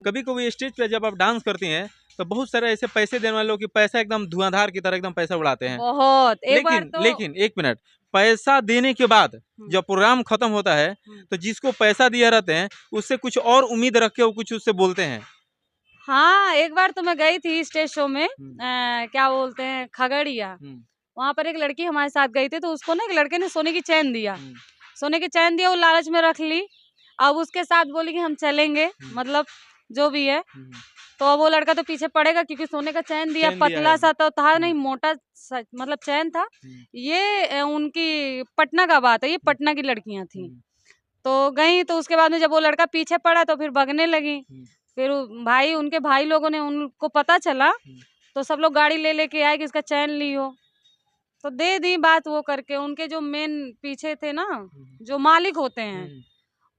कभी कभी स्टेज पे जब आप डांस करती हैं तो बहुत सारे ऐसे पैसे देने वाले लोग कि पैसा एकदम धुआंधार की तरह एकदम पैसा उड़ाते हैं। बहुत एक बार लेकिन तो लेकिन एक मिनट, पैसा देने के बाद जब प्रोग्राम खत्म होता है तो जिसको पैसा दिया रहते हैं उससे कुछ और उम्मीद रख के वो कुछ उससे बोलते हैं। हाँ, एक बार तो मैं गई थी स्टेज शो में क्या बोलते हैं खगड़िया। वहाँ पर एक लड़की हमारे साथ गई थी, तो उसको ना एक लड़के ने सोने की चैन दिया। सोने की चैन दिया, वो लालच में रख ली। अब उसके साथ बोली कि हम चलेंगे, मतलब जो भी है। तो अब वो लड़का तो पीछे पड़ेगा क्योंकि सोने का चैन दिया, चैन दिया पतला है। सा तो था नहीं, मोटा मतलब चैन था। ये उनकी पटना का बात है, ये पटना की लड़कियां थी। तो गई, तो उसके बाद में जब वो लड़का पीछे पड़ा तो फिर भगने लगी। फिर भाई, उनके भाई लोगों ने, उनको पता चला तो सब लोग गाड़ी ले लेके आए कि इसका चैन ली हो, तो दे दी बात वो करके। उनके जो मेन पीछे थे ना, जो मालिक होते हैं,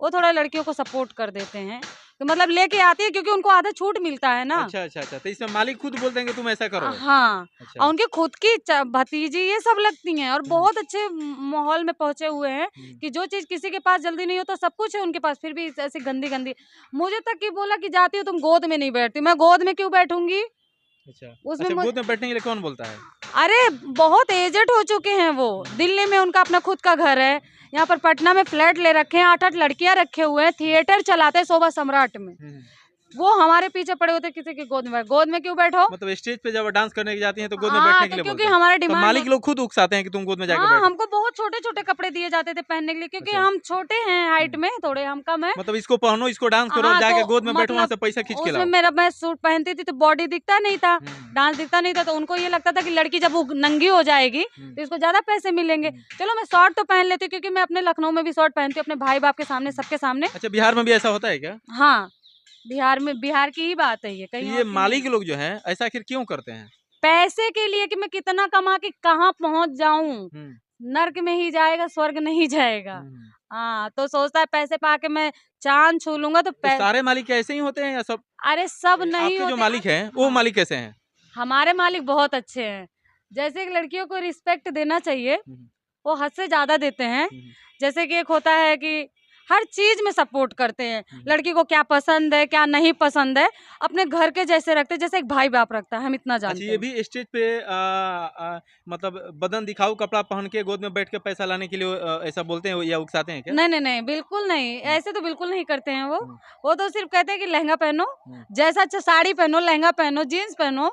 वो थोड़ा लड़कियों को सपोर्ट कर देते हैं, तो मतलब लेके आती है क्योंकि उनको आधा छूट मिलता है ना। अच्छा अच्छा अच्छा, तो इसमें मालिक खुद बोलते हैं कि तुम ऐसा करो। हाँ, अच्छा। और उनकी खुद की भतीजी ये सब लगती हैं, और बहुत अच्छे माहौल में पहुंचे हुए हैं कि जो चीज किसी के पास जल्दी नहीं होता सब कुछ है उनके पास, फिर भी ऐसी गंदी गंदी। मुझे तक कि बोला कि जाती हो तुम गोद में नहीं बैठती। मैं गोद में क्यों बैठूंगी? अच्छा उसमें अच्छा, गोद में बैठने के लिए कौन बोलता है? अरे बहुत एजेड हो चुके हैं वो। दिल्ली में उनका अपना खुद का घर है, यहाँ पर पटना में फ्लैट ले रखे हैं, 8-8 लड़कियां रखे हुए हैं, थिएटर चलाते हैं शोभा सम्राट में। वो हमारे पीछे पड़े होते किसी की गोद में क्यों बैठो? मतलब स्टेज पे जब डांस करने की जाती हैं तो गोद में हाँ, बैठने के तो लिए क्योंकि बोलते हैं, हमारा तो डिमांड मालिक लोग खुद उकसाते हैं कि तुम गोद में जाके हाँ, बैठो। हमको बहुत छोटे छोटे कपड़े दिए जाते थे पहनने के लिए, क्योंकि अच्छा। हम छोटे हैं हाइट में, थोड़े हम कम है। मतलब इसको पहनो, इसको डांस करो, हाँ, जाके तो गोद में बैठो, वहां मतलब से पैसा खींच के उसमें लाओ। मैं सूट पहनती थी तो बॉडी दिखता नहीं था, डांस दिखता नहीं था, तो उनको ये लगता था कि लड़की जब वो नंगी हो जाएगी तो इसको ज्यादा पैसे मिलेंगे। चलो मैं शॉर्ट तो पहन लेती हूँ, क्योंकि मैं अपने लखनऊ में भी शॉर्ट पहनती हूँ अपने भाई बाप के सामने, सबके सामने। अच्छा, बिहार में भी ऐसा होता है क्या? हाँ, बिहार में, बिहार की ही बात है ये, तो कहीं ये और की नहीं। मालिक लोग जो हैं ऐसा आखिर क्यों करते हैं? पैसे के लिए कि मैं कितना कमा के कहाँ पहुंच जाऊं, नर्क में ही जाएगा, स्वर्ग नहीं जाएगा। हाँ, तो सोचता है पैसे पाके मैं चांद छू लूंगा, तो सारे मालिक क्या ऐसे ही होते हैं या सब? अरे सब नहीं आपके जो होते। मालिक हैं वो हाँ, मालिक कैसे हैं? हमारे मालिक बहुत अच्छे हैं। जैसे कि लड़कियों को रिस्पेक्ट देना चाहिए, वो हद से ज्यादा देते हैं। जैसे कि एक होता है कि हर चीज में सपोर्ट करते हैं, लड़की को क्या पसंद है क्या नहीं पसंद है, अपने घर के जैसे रखते हैं, जैसे एक भाई बाप रखता है, हम इतना अच्छा, जानते ये हैं। भी स्टेज पे मतलब बदन दिखाऊ कपड़ा पहन के गोद में बैठ के पैसा लाने के लिए ऐसा बोलते हैं या उकसाते हैं क्या? नहीं नहीं नहीं, बिल्कुल नहीं, ऐसे तो बिल्कुल नहीं करते हैं वो तो सिर्फ कहते हैं कि लहंगा पहनो, जैसा अच्छा साड़ी पहनो, लहंगा पहनो, जीन्स पहनो,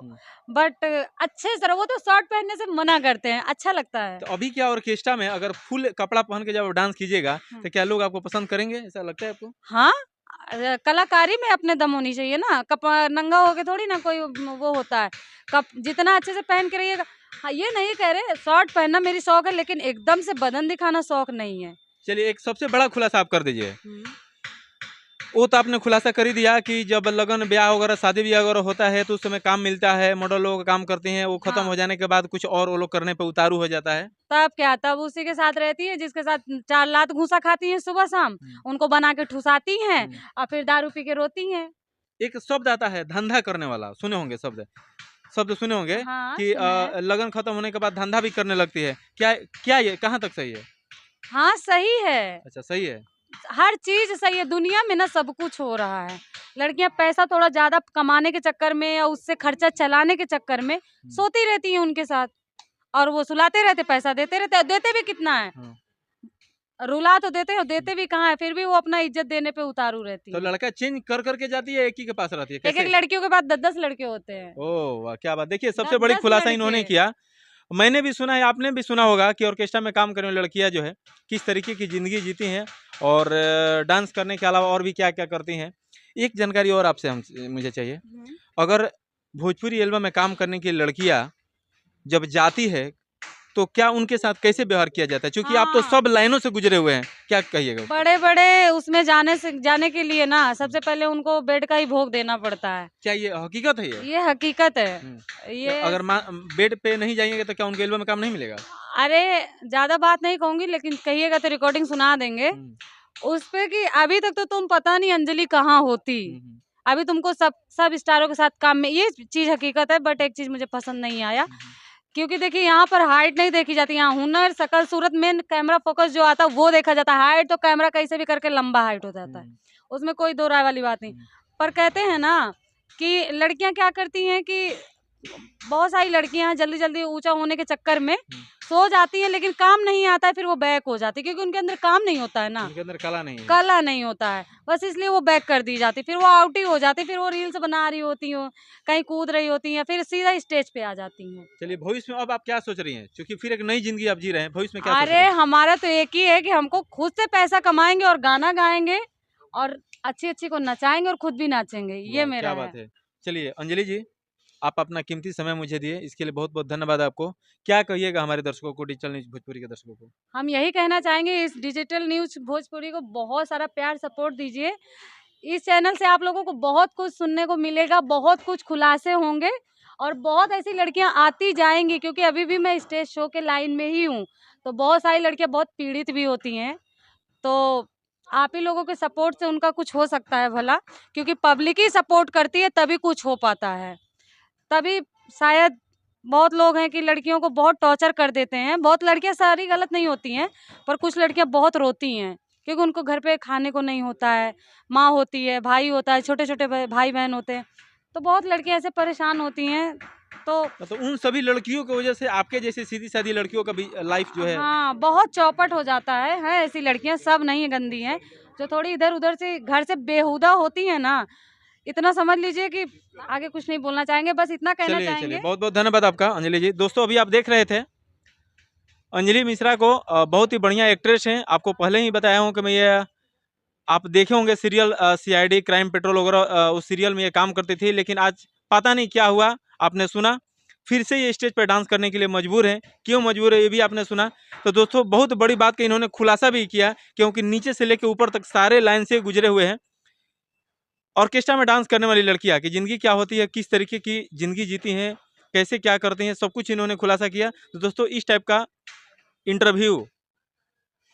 बट अच्छे से वो तो शर्ट पहनने से मना करते हैं, अच्छा लगता है। तो अभी क्या ऑर्केस्ट्रा में अगर फुल कपड़ा पहन के जब डांस कीजिएगा तो क्या लोग आपको पसंद करेंगे, ऐसा लगता है आपको? हाँ, कलाकारी में अपने दम होनी चाहिए ना, नंगा होके थोड़ी ना कोई वो होता है। जितना अच्छे से पहन के रहिएगा। हाँ, ये नहीं कह रहे शॉर्ट पहनना मेरी शौक है, लेकिन एकदम से बदन दिखाना शौक नहीं है। चलिए, एक सबसे बड़ा खुलासा आप कर दीजिए। वो तो आपने खुलासा कर ही दिया कि जब लगन ब्याह वगैरह शादी ब्याह वगैरह होता है तो उस समय काम मिलता है, मॉडल लोग काम करते हैं, वो खत्म हो जाने के बाद कुछ और वो लोग करने पे उतारू हो जाता है। तब क्या, तब उसी के साथ रहती है जिसके साथ 4 लात घूसा खाती हैं सुबह शाम, उनको बना के ठुसाती हैं और फिर दारू पी के रोती हैं। एक शब्द आता है धंधा करने वाला, सुने होंगे शब्द, शब्द सुने होंगे हाँ, कि सुना है। लगन खत्म होने के बाद धंधा भी करने लगती है। क्या क्या ये कहाँ तक सही है? हाँ, सही है। अच्छा, सही है। हर चीज सही है दुनिया में ना, सब कुछ हो रहा है। लड़कियां पैसा थोड़ा ज्यादा कमाने के चक्कर में या उससे खर्चा चलाने के चक्कर में सोती रहती हैं उनके साथ, और वो सुलाते रहते, पैसा देते रहते, देते भी कितना है, रुला तो देते हैं, देते भी कहाँ है, फिर भी वो अपना इज्जत देने पे उतारू रहती तो हैं। लड़का चेंज कर करके जाती है, एक ही के पास रहती है, एक एक कैसे? लड़कियों के पास 10-10 लड़के होते हैं। ओह वाह, क्या बात! देखिए, सबसे बड़ी 10-10 खुलासा लड़के। इन्होंने किया। मैंने भी सुना है, आपने भी सुना होगा कि ऑर्केस्ट्रा में काम करने वाली लड़कियां जो है किस तरीके की ज़िंदगी जीती हैं और डांस करने के अलावा और भी क्या-क्या करती हैं। एक जानकारी और आपसे हम मुझे चाहिए, अगर भोजपुरी एल्बम में काम करने की लड़कियां जब जाती है तो क्या उनके साथ कैसे व्यवहार किया जाता है? चूँकि आप तो हाँ, सब लाइनों से गुजरे हुए हैं, क्या कहिएगा उस पे? बड़े-बड़े उसमें जाने के लिए ना सबसे पहले उनको बेड का ही भोग देना पड़ता है। क्या ये हकीकत है ये? ये हकीकत है। तो ये अगर बेड पे नहीं जाएँगे तो क्या उनके एल्बम में काम नहीं मिलेगा? अरे ज़्यादा बात नहीं कहूँगी, लेकिन कहिएगा तो रिकॉर्डिंग सुना देंगे। उस पे कि अभी तक तो तुम पता नहीं अंजलि कहाँ होती। अभी तुमको सब स्टारों के साथ काम में, ये चीज़ हकीकत है, बट एक चीज़ मुझे पसंद नहीं आया। क्योंकि देखिए यहाँ पर हाइट नहीं देखी जाती, यहाँ हुनर, शकल, सूरत, मेन कैमरा फोकस जो आता है वो देखा जाता है। हाइट तो कैमरा कैसे भी करके लंबा हाइट हो जाता है, उसमें कोई दो राय वाली बात नहीं। पर कहते हैं ना कि लड़कियां क्या करती हैं कि बहुत सारी लड़कियां जल्दी जल्दी ऊंचा होने के चक्कर में सो जाती हैं, लेकिन काम नहीं आता है, फिर वो बैक हो जाती है क्योंकि उनके अंदर काम नहीं होता है ना, उनके अंदर कला नहीं है। कला नहीं होता है, बस इसलिए वो बैक कर दी जाती, फिर वो आउट ही हो जाती, फिर वो रील्स बना रही होती हो, कहीं कूद रही होती हैं, फिर सीधा स्टेज पे आ जाती हैं। चलिए भविष्य में अब आप क्या सोच रही हैं, क्योंकि फिर एक नई जिंदगी आप जी रहे हैं, भविष्य में क्या सोच रही अरे हैं? हमारा तो एक ही है कि हमको खुद से पैसा कमाएंगे और गाना गाएंगे और अच्छी अच्छी को नचाएंगे और खुद भी नाचेंगे, ये वाह, मेरा क्या है। बात है। चलिए अंजलि जी, आप अपना कीमती समय मुझे दिए, इसके लिए बहुत बहुत धन्यवाद आपको। क्या कहिएगा हमारे दर्शकों को, डिजिटल न्यूज भोजपुरी के दर्शकों को? हम यही कहना चाहेंगे, इस डिजिटल न्यूज भोजपुरी को बहुत सारा प्यार सपोर्ट दीजिए। इस चैनल से आप लोगों को बहुत कुछ सुनने को मिलेगा, बहुत कुछ खुलासे होंगे और बहुत ऐसी लड़कियां आती जाएंगी, क्योंकि अभी भी मैं स्टेज शो के लाइन में ही हूँ, तो बहुत सारी लड़कियां बहुत पीड़ित भी होती हैं, तो आप ही लोगों के सपोर्ट से उनका कुछ हो सकता है भला, क्योंकि पब्लिक ही सपोर्ट करती है तभी कुछ हो पाता है। तभी शायद बहुत लोग हैं कि लड़कियों को बहुत टॉर्चर कर देते हैं, बहुत लड़कियां सारी गलत नहीं होती हैं, पर कुछ लड़कियां बहुत रोती हैं क्योंकि उनको घर पे खाने को नहीं होता है, माँ होती है, भाई होता है, छोटे छोटे भाई बहन होते हैं, तो बहुत लड़कियां ऐसे परेशान होती हैं। तो मतलब उन सभी लड़कियों की वजह से आपके जैसे सीधी सादी लड़कियों का भी लाइफ जो है। हाँ, बहुत चौपट हो जाता है ऐसी लड़कियां, सब नहीं गंदी हैं, जो थोड़ी इधर उधर से घर से बेहुदा होती हैं ना, इतना समझ लीजिए कि आगे कुछ नहीं बोलना चाहेंगे, बस इतना कहना चलिए चलिए, चाहेंगे। बहुत बहुत धन्यवाद आपका अंजलि जी। दोस्तों अभी आप देख रहे थे अंजलि मिश्रा को, बहुत ही बढ़िया एक्ट्रेस हैं। आपको पहले ही बताया हूँ कि मैं ये आप देखे होंगे सीरियल सीआईडी क्राइम पेट्रोल वगैरह, उस सीरियल में ये काम करती थी, लेकिन आज पता नहीं क्या हुआ, आपने सुना फिर से ये स्टेज पर डांस करने के लिए मजबूर है। क्यों मजबूर है ये भी आपने सुना। तो दोस्तों बहुत बड़ी बात कि इन्होंने खुलासा भी किया, क्योंकि नीचे से लेकर ऊपर तक सारे लाइन से गुजरे हुए हैं। ऑर्केस्ट्रा में डांस करने वाली लड़कियां की ज़िंदगी क्या होती है, किस तरीके की ज़िंदगी जीती हैं, कैसे क्या करती हैं, सब कुछ इन्होंने खुलासा किया। तो दोस्तों इस टाइप का इंटरव्यू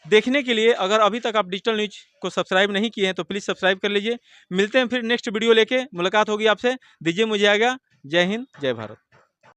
देखने के लिए अगर अभी तक आप डिजिटल न्यूज को सब्सक्राइब नहीं किए हैं तो प्लीज़ सब्सक्राइब कर लीजिए। मिलते हैं फिर नेक्स्ट वीडियो लेके, मुलाकात होगी आपसे। दीजिए मुझे आज्ञा। जय हिंद, जय भारत।